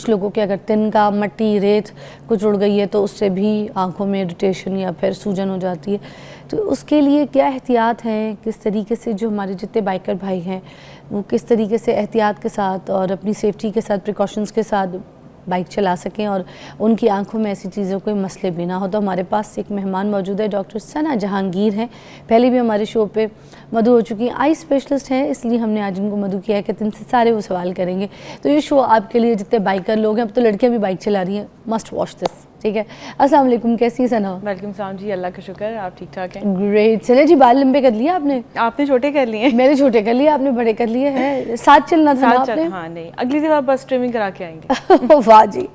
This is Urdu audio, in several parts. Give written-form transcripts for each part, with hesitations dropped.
کچھ لوگوں کے اگر تنکا مٹی ریت کچھ اڑ گئی ہے تو اس سے بھی آنکھوں میں اریٹیشن یا پھر سوجن ہو جاتی ہے. تو اس کے لیے کیا احتیاط ہیں, کس طریقے سے جو ہمارے جتنے بائکر بھائی ہیں وہ کس طریقے سے احتیاط کے ساتھ اور اپنی سیفٹی کے ساتھ پریکاشنز کے ساتھ بائک چلا سکیں اور ان کی آنکھوں میں ایسی چیزوں کوئی مسئلے بھی نہ ہو. تو ہمارے پاس ایک مہمان موجود ہے, ڈاکٹر ثنا جہانگیر ہیں. پہلے بھی ہمارے شو پہ مدعو ہو چکی ہیں, آئی اسپیشلسٹ ہیں, اس لیے ہم نے آج ان کو مدعو کیا ہے کہ ان سے سارے وہ سوال کریں گے. تو یہ شو آپ کے لیے جتنے بائکر لوگ ہیں, اب تو لڑکیاں بھی بائک چلا رہی ہیں, مسٹ واچ دس. ٹھیک ہے, السلام علیکم, کیسی ہے ثنا؟ ویلکم السلام جی, اللہ کا شکر, آپ ٹھیک ٹھاک ہیں؟ گریٹ. چلے جی, بال لمبے کر لیے آپ نے؟ آپ نے چھوٹے کر لیے ہیں. میں نے چھوٹے کر لیے, آپ نے بڑے کر لیے ہیں. ساتھ چلنا تھا نا آپ نے؟ ہاں نہیں, اگلی دفعہ بس ٹریمنگ کرا کے آئیں گے. واہ جی.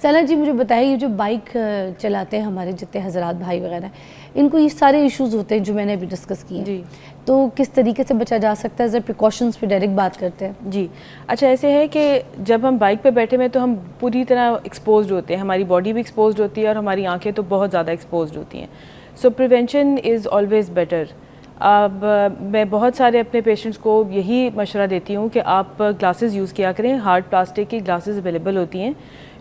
ثنا جی مجھے بتائیے, یہ جو بائک چلاتے ہیں ہمارے جتنے حضرات بھائی وغیرہ, ان کو یہ سارے ایشوز ہوتے ہیں جو میں نے ابھی ڈسکس کیے ہیں, جی, تو کس طریقے سے بچا جا سکتا ہے؟ ذرا پریکاشنز پہ ڈائریکٹ بات کرتے ہیں. جی اچھا, ایسے ہے کہ جب ہم بائک پہ بیٹھے ہوئے تو ہم پوری طرح ایکسپوزڈ ہوتے ہیں, ہماری باڈی بھی ایکسپوزڈ ہوتی ہے اور ہماری آنکھیں تو بہت زیادہ ایکسپوزڈ ہوتی ہیں. سو پریونشن از آلویز بیٹر. اب میں بہت سارے اپنے پیشنٹس کو یہی مشورہ دیتی ہوں کہ آپ گلاسز یوز کیا کریں. ہارڈ پلاسٹک کی گلاسز اویلیبل ہوتی ہیں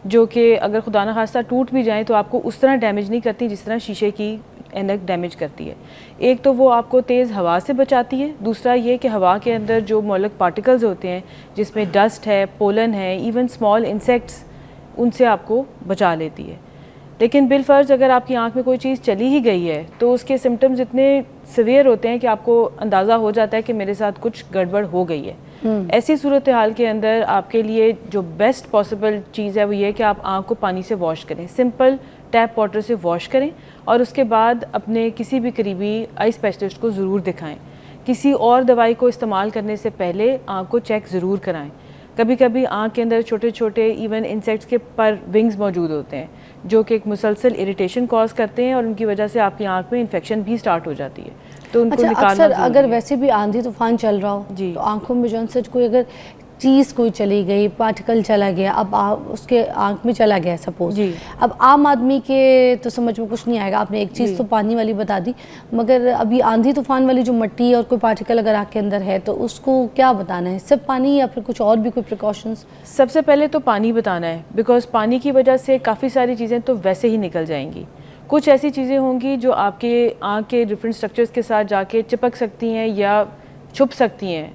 جو کہ اگر خدا نخواستہ ٹوٹ بھی جائیں تو آپ کو اس طرح ڈیمیج نہیں کرتی جس طرح شیشے کی اینک ڈیمیج کرتی ہے. ایک تو وہ آپ کو تیز ہوا سے بچاتی ہے, دوسرا یہ کہ ہوا کے اندر جو مولک پارٹیکلز ہوتے ہیں جس میں ڈسٹ ہے, پولن ہے, ایون اسمال انسیکٹس, ان سے آپ کو بچا لیتی ہے. لیکن بالفرض اگر آپ کی آنکھ میں کوئی چیز چلی ہی گئی ہے تو اس کے سمٹمز اتنے سیویئر ہوتے ہیں کہ آپ کو اندازہ ہو جاتا ہے کہ میرے ساتھ کچھ گڑبڑ ہو گئی ہے. ایسی صورتحال کے اندر آپ کے لیے جو بیسٹ پاسبل چیز ہے وہ یہ کہ آپ آنکھ کو پانی سے واش کریں, سمپل ٹیپ واٹر سے واش کریں, اور اس کے بعد اپنے کسی بھی قریبی آئی اسپیشلسٹ کو ضرور دکھائیں. کسی اور دوائی کو استعمال کرنے سے پہلے آنکھ کو چیک ضرور کرائیں. کبھی کبھی آنکھ کے اندر چھوٹے چھوٹے ایون انسیکٹس کے پر ونگز موجود ہوتے ہیں جو کہ ایک مسلسل اریٹیشن کاز کرتے ہیں اور ان کی وجہ سے آپ کی آنکھ میں انفیکشن بھی سٹارٹ ہو جاتی ہے. تو ان کو نکالنا ضروری ہے. اگر ویسے بھی آندھی طوفان چل رہا ہو تو آنکھوں میں جو ان سے کوئی اگر چیز کوئی چلی گئی, پارٹیکل چلا گیا, اب اس کے آنکھ میں چلا گیا سپوز, اب عام آدمی کے تو سمجھ میں کچھ نہیں آئے گا. آپ نے ایک چیز تو پانی والی بتا دی, مگر ابھی آندھی طوفان والی جو مٹی اور کوئی پارٹیکل اگر آنکھ کے اندر ہے تو اس کو کیا بتانا ہے؟ صرف پانی یا پھر کچھ اور بھی کوئی پریکاشنز؟ سب سے پہلے تو پانی بتانا ہے, بیکاز پانی کی وجہ سے کافی ساری چیزیں تو ویسے ہی نکل جائیں گی. کچھ ایسی چیزیں ہوں گی جو آپ کے آنکھ کے ڈفرینٹ اسٹرکچرز کے ساتھ جا کے چپک سکتی ہیں یا چھپ سکتی ہیں.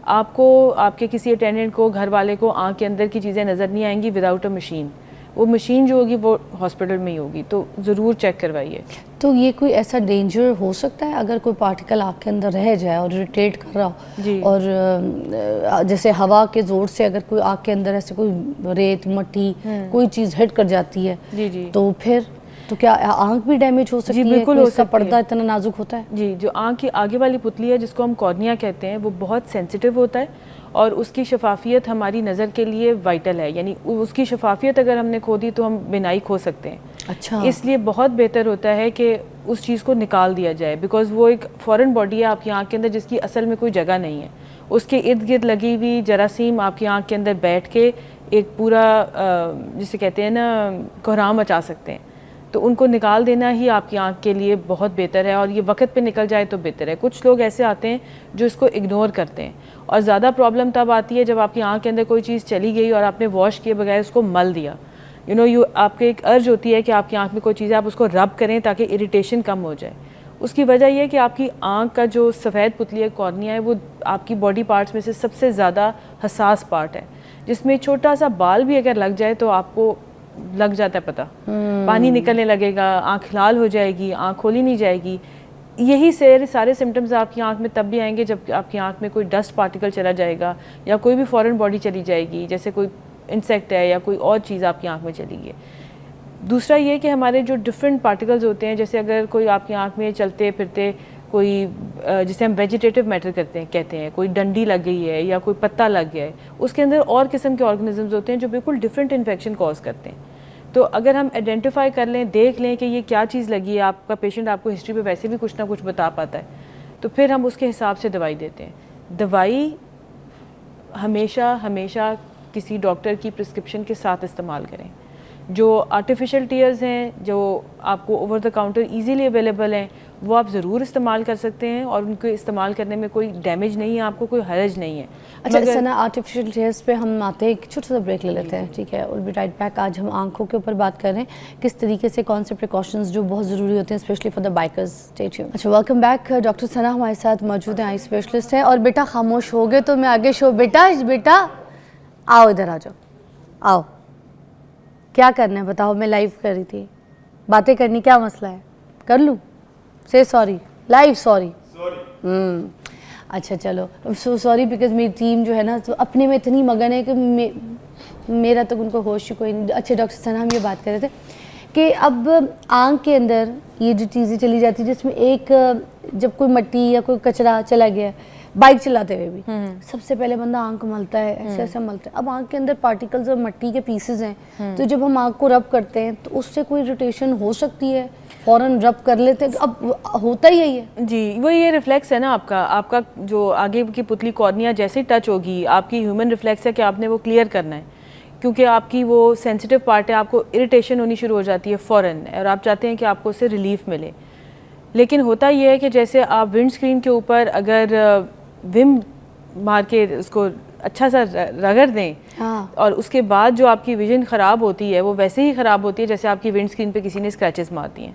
آپ کو آپ کے کسی اٹینڈنٹ کو, گھر والے کو آنکھ کے اندر کی چیزیں نظر نہیں آئیں گی وداؤٹ اے مشین. وہ مشین جو ہوگی وہ ہاسپٹل میں ہی ہوگی, تو ضرور چیک کروائیے. تو یہ کوئی ایسا ڈینجر ہو سکتا ہے اگر کوئی پارٹیکل آنکھ کے اندر رہ جائے اور اریٹیٹ کر رہا ہو, اور جیسے ہوا کے زور سے اگر کوئی آنکھ کے اندر ایسے کوئی ریت مٹی کوئی چیز ہٹ کر جاتی ہے تو پھر تو کیا آنکھ بھی ڈیمیج ہو سکتی ہے؟ بالکل ہو سکتا ہے. پردہ اتنا نازک ہوتا ہے. جی, جو آنکھ کی آگے والی پتلی ہے جس کو ہم کارنیا کہتے ہیں وہ بہت سینسیٹیو ہوتا ہے اور اس کی شفافیت ہماری نظر کے لیے وائٹل ہے. یعنی اس کی شفافیت اگر ہم نے کھو دی تو ہم بینائی کھو سکتے ہیں. اچھا, اس لیے بہت بہتر ہوتا ہے کہ اس چیز کو نکال دیا جائے, بیکاز وہ ایک فورن باڈی ہے آپ کی آنکھ کے اندر جس کی اصل میں کوئی جگہ نہیں ہے. اس کے ارد گرد لگی ہوئی جراثیم آپ کی آنکھ کے اندر بیٹھ کے ایک پورا جسے کہتے ہیں نا کوہرام مچا سکتے ہیں. تو ان کو نکال دینا ہی آپ کی آنکھ کے لیے بہت بہتر ہے, اور یہ وقت پہ نکل جائے تو بہتر ہے. کچھ لوگ ایسے آتے ہیں جو اس کو اگنور کرتے ہیں, اور زیادہ پرابلم تب آتی ہے جب آپ کی آنکھ کے اندر کوئی چیز چلی گئی اور آپ نے واش کیے بغیر اس کو مل دیا. آپ کے ایک ارج ہوتی ہے کہ آپ کی آنکھ میں کوئی چیز ہے, آپ اس کو رب کریں تاکہ اریٹیشن کم ہو جائے. اس کی وجہ یہ ہے کہ آپ کی آنکھ کا جو سفید پتلی ہے کارنیا ہے وہ آپ کی باڈی پارٹس میں سے سب سے زیادہ حساس پارٹ ہے, جس میں چھوٹا سا بال بھی اگر لگ جائے تو آپ کو لگ جاتا ہے پتہ, پانی نکلنے لگے گا, آنکھ لال ہو جائے گی, آنکھ کھولی نہیں جائے گی. یہی سارے سمٹمز آپ کی آنکھ میں تب بھی آئیں گے جب آپ کی آنکھ میں کوئی ڈسٹ پارٹیکل چلا جائے گا یا کوئی بھی فورن باڈی چلی جائے گی, جیسے کوئی انسیکٹ ہے یا کوئی اور چیز آپ کی آنکھ میں چلی گئی. دوسرا یہ کہ ہمارے جو ڈفرینٹ پارٹیکلز ہوتے ہیں, جیسے اگر کوئی آپ کی آنکھ میں چلتے پھرتے کوئی جسے ہم ویجیٹیو میٹر کہتے ہیں, کوئی ڈنڈی لگ گئی ہے یا کوئی پتا لگ گیا ہے, اس کے اندر اور قسم کے آرگنزمز ہوتے ہیں جو بالکل ڈفرینٹ انفیکشن کاز کرتے ہیں. تو اگر ہم آئیڈینٹیفائی کر لیں, دیکھ لیں کہ یہ کیا چیز لگی ہے, آپ کا پیشنٹ آپ کو ہسٹری پہ ویسے بھی کچھ نہ کچھ بتا پاتا ہے, تو پھر ہم اس کے حساب سے دوائی دیتے ہیں. دوائی ہمیشہ کسی ڈاکٹر کی پرسکرپشن کے ساتھ استعمال کریں. جو آرٹیفیشل ٹیئرز ہیں جو آپ کو over the counter easily available ہیں وہ آپ ضرور استعمال کر سکتے ہیں, اور ان کو استعمال کرنے میں کوئی ڈیمیج نہیں ہے, آپ کو کوئی حرج نہیں ہے. اچھا ثنا, آرٹیفیشل ٹیئرز پہ ہم آتے ہیں, ایک چھوٹا سا بریک لے لیتے ہیں, ٹھیک ہے؟ Will be right back. آج ہم آنکھوں کے اوپر بات کر رہے ہیں, کس طریقے سے کون سے پریکاشنز جو بہت ضروری ہوتے ہیں especially for the bikers. Stay tuned. اچھا ویلکم بیک. ڈاکٹر ثنا ہمارے ساتھ موجود ہیں, آئی اسپیشلسٹ ہیں. اور بیٹا خاموش ہو گئے تو میں آگے شو. بیٹا آؤ ادھر آ جاؤ, آؤ. کیا کرنا ہے بتاؤ, میں لائیو کر رہی تھی, باتیں کرنی, کیا مسئلہ ہے؟ کر لوں؟ سے سوری, لائیو سوری. اچھا چلو, سو سوری بیکاز میری ٹیم جو ہے نا تو اپنے میں اتنی مگن ہے کہ میرا تک ان کو ہوش کوئی نہیں. اچھا ڈاکٹر ثنا, ہم یہ بات کر رہے تھے کہ اب آنکھ کے اندر یہ جو چیزیں چلی جاتی ہیں جس میں ایک جب کوئی مٹی یا کوئی کچرا چلا گیا, بائک چلاتے ہوئے بھی سب سے پہلے بندہ آنکھ ملتا ہے, ایسے ایسے ملتا ہے. اب آنکھ کے اندر پارٹیکلز اور مٹی کے پیسز ہیں, تو جب ہم آنکھ کو رب کرتے ہیں تو اس سے کوئی روٹیشن ہو سکتی ہے, فوراً رب کر لیتے ہیں, اب ہوتا ہی یہی ہے. جی وہ یہ ریفلیکس ہے نا آپ کا جو آگے کی پتلی کارنیا جیسے ٹچ ہوگی, آپ کی ہیومن ریفلیکس ہے کہ آپ نے وہ کلیئر کرنا ہے, کیونکہ آپ کی وہ سینسیٹیو پارٹ ہے, آپ کو اریٹیشن ہونی شروع ہو جاتی ہے فوراً, اور آپ چاہتے ہیں کہ آپ کو اس سے ریلیف ملے. لیکن ہوتا یہ ہے کہ جیسے آپ ونڈ اسکرین کے اوپر اگر وم مار کے اس کو اچھا سا رگڑ دیں, اور اس کے بعد جو آپ کی ویژن خراب ہوتی ہے وہ ویسے ہی خراب ہوتی ہے جیسے آپ کی ونڈ اسکرین پہ کسی نے اسکریچز مار دی ہیں.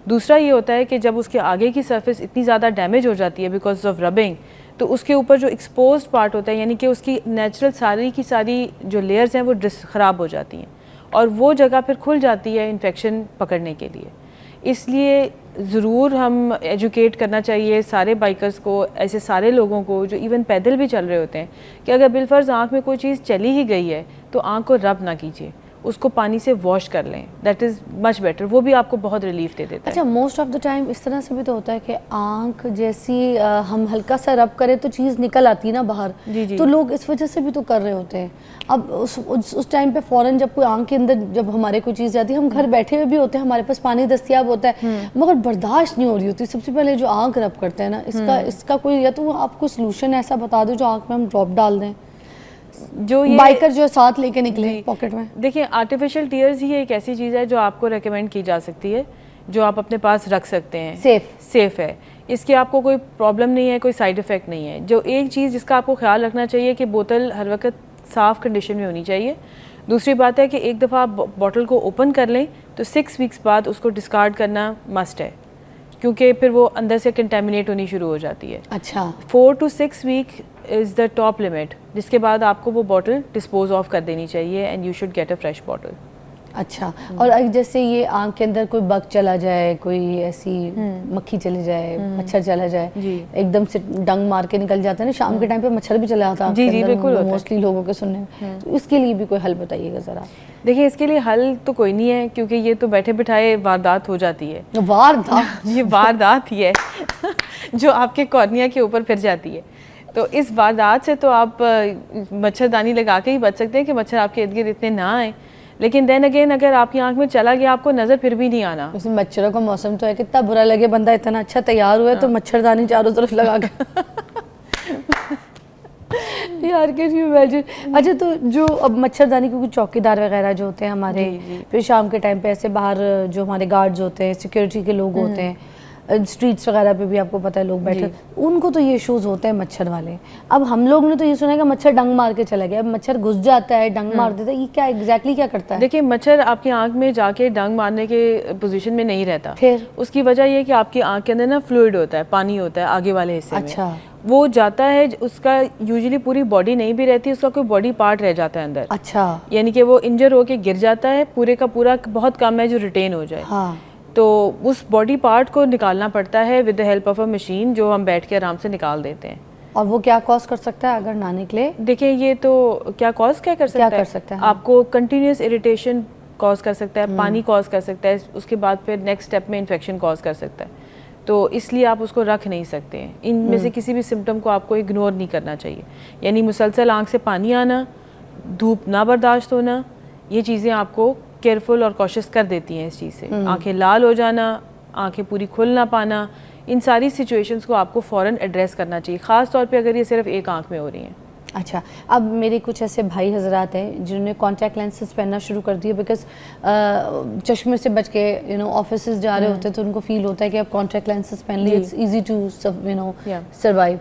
دوسرا یہ ہوتا ہے کہ جب اس کے آگے کی سرفیس اتنی زیادہ ڈیمیج ہو جاتی ہے بیکاز آف ربنگ, تو اس کے اوپر جو ایکسپوزڈ پارٹ ہوتا ہے, یعنی کہ اس کی نیچرل ساری کی ساری جو لیئرز ہیں وہ خراب ہو جاتی ہیں, اور وہ جگہ پھر کھل جاتی ہے انفیکشن پکڑنے کے لیے. اس لیے ضرور ہم ایجوکیٹ کرنا چاہیے سارے بائکرز کو, ایسے سارے لوگوں کو جو ایون پیدل بھی چل رہے ہوتے ہیں, کہ اگر بالفرض آنکھ میں کوئی چیز چلی ہی گئی ہے تو آنکھ کو رب نہ کیجیے, اس کو پانی سے واش کر لیں, دیٹ از مچ بیٹر, وہ بھی آپ کو بہت ریلیف دے دیتا ہے. اچھا موسٹ آف دا ٹائم اس طرح سے بھی تو ہوتا ہے کہ آنکھ جیسی ہم ہلکا سا رب کریں تو چیز نکل آتی ہے نا باہر, تو لوگ اس وجہ سے بھی تو کر رہے ہوتے ہیں. اب اس ٹائم پہ فوراً جب کوئی آنکھ کے اندر جب ہمارے کوئی چیز جاتی ہے, ہم گھر بیٹھے ہوئے بھی ہوتے ہیں, ہمارے پاس پانی دستیاب ہوتا ہے, مگر برداشت نہیں ہو رہی ہوتی. سب سے پہلے جو آنکھ رب کرتے ہیں نا, اس کا کوئی, یا تو آپ کو سلوشن ایسا بتا دو جو آنکھ میں ہم ڈراپ ڈال دیں, جو بائکر جو ساتھ لے کے نکلے پاکٹ میں. دیکھیں آرٹیفیشل ٹیئرز ہی ایک ایسی چیز ہے جو آپ کو ریکمینڈ کی جا سکتی ہے, جو آپ اپنے پاس رکھ سکتے ہیں, سیف ہے, اس کی آپ کو کوئی پرابلم نہیں ہے, کوئی سائیڈ افیکٹ نہیں ہے. جو ایک چیز جس کا آپ کو خیال رکھنا چاہیے کہ بوتل ہر وقت صاف کنڈیشن میں ہونی چاہیے. دوسری بات ہے کہ ایک دفعہ آپ بوٹل کو اوپن کر لیں تو 6 ویکس بعد اس کو ڈسکارڈ کرنا مسٹ ہے, کیونکہ پھر وہ اندر سے کنٹامینیٹ ہونی شروع ہو جاتی ہے. اچھا 4 to 6 week is the top limit, جس کے بعد آپ کو وہ بوٹل ڈسپوز آف کر دینی چاہیے, and you should get a fresh bottle. اچھا, اور جیسے یہ آنکھ کے اندر کوئی بگ چلا جائے, کوئی ایسی مکھی چلی جائے, مچھر چلا جائے, ایک دم سے ڈنگ مار کے نکل جاتا ہے نا, شام کے ٹائم پہ مچھر بھی چلا جاتا ہے بالکل موسٹلی لوگوں کے سننے میں, تو اس کے لیے بھی کوئی حل بتائیے گا ذرا. دیکھیں اس کے لیے حل تو کوئی نہیں ہے, کیونکہ یہ تو بیٹھے بٹھائے واردات ہو جاتی ہے. واردات یہ واردات ہی ہے جو آپ کے کارنیا کے اوپر پھر جاتی ہے. تو اس واردات سے تو آپ مچھردانی لگا کے ہی بچ سکتے ہیں کہ مچھر آپ کے ارد گرد اتنے نہ آئیں. لیکن دین اگین اگر آپ کی آنکھ میں چلا گیا, آپ کو نظر پھر بھی نہیں آنا. اس میں مچھروں کا موسم تو ہے, کتنا برا لگے بندہ اتنا اچھا تیار ہوا ہے تو مچھردانی چاروں طرف لگا کے یار کین یو امیجن. اچھا تو جو اب مچھردانی کیونکہ چوکیدار وغیرہ جو ہوتے ہیں ہمارے, پھر شام کے ٹائم پہ ایسے باہر جو ہمارے گارڈز ہوتے ہیں, سیکورٹی کے لوگ ہوتے ہیں, اسٹریٹس وغیرہ پہ بھی آپ کو پتہ ہے لوگ بیٹھے, ان کو تو یہ ایشوز ہوتے ہیں مچھر والے. اب ہم لوگ نے تو یہ سنا ہے کہ مچھر ڈنگ مار کے چلا گیا, اب مچھر گھس جاتا ہے, ڈنگ مار دیتا ہے, یہ کیا ایگزیکٹلی کیا کرتا ہے؟ دیکھیں مچھر آپ کی آنکھ میں جا کے ڈنگ مارنے کے پوزیشن میں نہیں رہتا. پھر اس کی وجہ یہ کہ آپ کی آنکھ کے اندر نا فلوئڈ ہوتا ہے, پانی ہوتا ہے آگے والے حصے میں. اچھا, وہ جاتا ہے, اس کا یوزلی پوری باڈی نہیں بھی رہتی, اس کا کوئی باڈی پارٹ رہ جاتا ہے اندر. اچھا, یعنی کہ وہ انجر ہو کے گر جاتا ہے, پورے کا پورا بہت کم ہے جو ریٹین ہو جائے. تو اس باڈی پارٹ کو نکالنا پڑتا ہے with the help of a machine, جو ہم بیٹھ کے آرام سے نکال دیتے ہیں. اور وہ کیا کاز کر سکتا ہے اگر نہ نکلے؟ دیکھیں یہ تو کیا کاز کیا کر سکتا ہے, آپ کو کنٹینیوس اریٹیشن کاز کر سکتا ہے, پانی کاز کر سکتا ہے, اس کے بعد پھر نیکسٹ اسٹیپ میں انفیکشن کاز کر سکتا ہے. تو اس لیے آپ اس کو رکھ نہیں سکتے ہیں. ان میں سے کسی بھی سمٹم کو آپ کو اگنور نہیں کرنا چاہیے. یعنی مسلسل آنکھ سے پانی آنا, دھوپ نہ برداشت ہونا, یہ چیزیں آپ کو کیئرفل اور کوشش کر دیتی ہیں اس چیز سے. آنکھیں لال ہو جانا, آنکھیں پوری کھل نہ پانا, ان ساری سچویشنز کو آپ کو فوراً ایڈریس کرنا چاہیے, خاص طور پہ اگر یہ صرف ایک آنکھ میں ہو رہی ہیں. اچھا اب میرے کچھ ایسے بھائی حضرات ہیں جنہوں نے کانٹیکٹ لینسز پہننا شروع کر دیے بیکاز چشمے سے بچ کے آفیسز جا رہے ہوتے ہیں تو ان کو فیل ہوتا ہے کہ اب کانٹیکٹ لینسز پہن لیے اٹس ایزی ٹو سروائیو.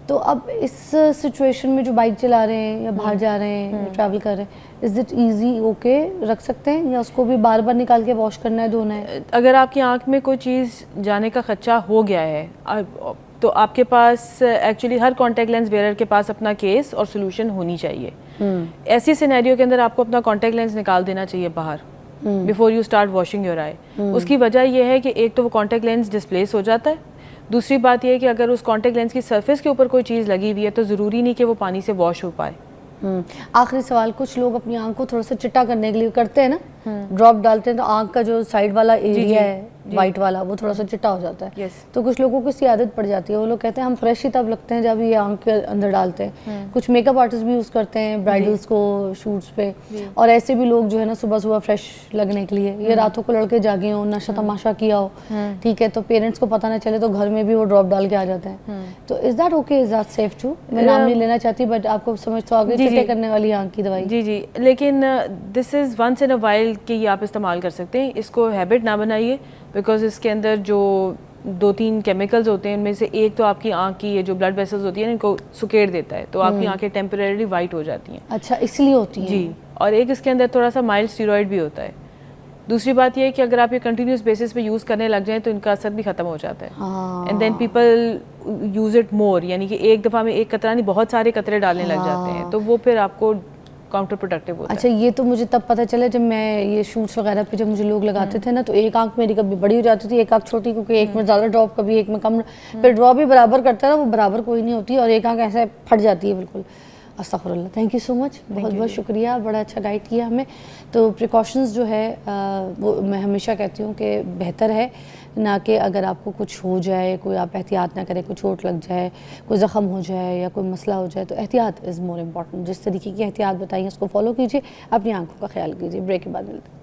تو اب اس سچویشن میں جو بائک چلا رہے ہیں یا باہر جا رہے ہیں ٹریول کر رہے ہیں از اٹ ایزی اوکے رکھ سکتے ہیں یا اس کو بھی بار بار نکال کے واش کرنا ہے دھونا ہے؟ اگر آپ کی آنکھ میں کوئی چیز جانے کا خدشہ ہو گیا ہے تو آپ کے پاس ایکچولی ہر کانٹیکٹ لینس ویئرر کے پاس اپنا کیس اور سولوشن ہونی چاہیے. ایسی سینیریو کے اندر آپ کو اپنا کانٹیکٹ لینس نکال دینا چاہیے باہر before you start washing your eye. اس کی وجہ یہ ہے کہ ایک تو وہ کانٹیکٹ لینس ڈسپلیس ہو جاتا ہے, دوسری بات یہ ہے کہ اگر اس کانٹیکٹ لینس کی سرفیس کے اوپر کوئی چیز لگی ہوئی ہے تو ضروری نہیں کہ وہ پانی سے واش ہو پائے. آخری سوال, کچھ لوگ اپنی آنکھ کو تھوڑا سا چٹا کرنے کے لیے کرتے ہیں نا, ڈراپ ڈالتے ہیں تو آنکھ کا جو سائڈ والا ایریا ہے وائٹ والا وہ تھوڑا سا چٹا ہو جاتا ہے. تو کچھ لوگوں کو اس کی عادت پڑ جاتی ہے, وہ لوگ کہتے ہیں ہم فریش ہی تب لگتے ہیں جب یہ آنکھ کے اندر ڈالتے ہیں. کچھ میک اپ آرٹسٹ بھی یوز کرتے ہیں برائڈلس کو شوٹس پہ, اور ایسے بھی لوگ جو ہے نا صبح صبح فریش لگنے کے لیے یہ راتوں کو لڑکے جاگے ہوں, نشہ تماشا کیا ہو, ٹھیک ہے, تو پیرنٹس کو پتہ نہ چلے تو گھر میں بھی وہ ڈراپ ڈال کے آ جاتے ہیں. تو is that okay, is that safe too? میں نام نہیں لینا چاہتی بٹ آپ کو سمجھ تو آگے چٹے کرنے والی آنکھ کی دوائی. جی لیکن دس is once in a while کہ یہ آپ استعمال کر سکتے ہیں. اس کو ہیبٹ نہ بنائیے بیکاز اس کے اندر جو 2-3 کیمیکلز ہوتے ہیں ان میں سے ایک تو آپ کی آنکھ کی یہ جو بلڈ ویسلز ہوتی ہیں ان کو سکیڑ دیتا ہے, تو آپ کی آنکھیں ٹیمپریریلی وائٹ ہو جاتی ہیں. اچھا اس لیے ہوتی ہیں؟ جی, اور ایک اس کے اندر تھوڑا سا مائلڈ اسٹیرائڈ بھی ہوتا ہے. دوسری بات یہ ہے کہ اگر آپ یہ کنٹینیوس بیسس پہ یوز کرنے لگ جائیں تو ان کا اثر بھی ختم ہو جاتا ہے. And then people use it more, یعنی کہ ایک دفعہ میں ایک قطرہ نہیں بہت سارے قطرے ڈالنے لگ جاتے ہیں, تو وہ پھر آپ کو کاؤنٹر پروڈکٹیو ہوتا ہے. اچھا یہ تو مجھے تب پتہ چلا جب میں یہ شوٹس وغیرہ پہ جب مجھے لوگ لگاتے تھے نا, تو ایک آنکھ میری کبھی بڑی ہو جاتی تھی, ایک آنکھ چھوٹی, کیونکہ ایک میں زیادہ ڈراپ کبھی ایک میں کم, پھر ڈراپ بھی برابر کرتا ہے وہ برابر کوئی نہیں ہوتی, اور ایک آنکھ ایسے پھٹ جاتی ہے بالکل. استغفر اللہ. تھینک یو سو مچ, بہت بہت شکریہ, بڑا اچھا گائیڈ کیا ہمیں. تو پریکاشنز جو ہے وہ میں ہمیشہ کہتی ہوں کہ بہتر ہے نہ کہ اگر آپ کو کچھ ہو جائے, کوئی آپ احتیاط نہ کریں, کوئی چوٹ لگ جائے, کوئی زخم ہو جائے یا کوئی مسئلہ ہو جائے, تو احتیاط از مور امپورٹنٹ. جس طریقے کی احتیاط بتائیے اس کو فالو کیجیے, اپنی آنکھوں کا خیال کیجیے. بریک کے بعد ملتے ہیں.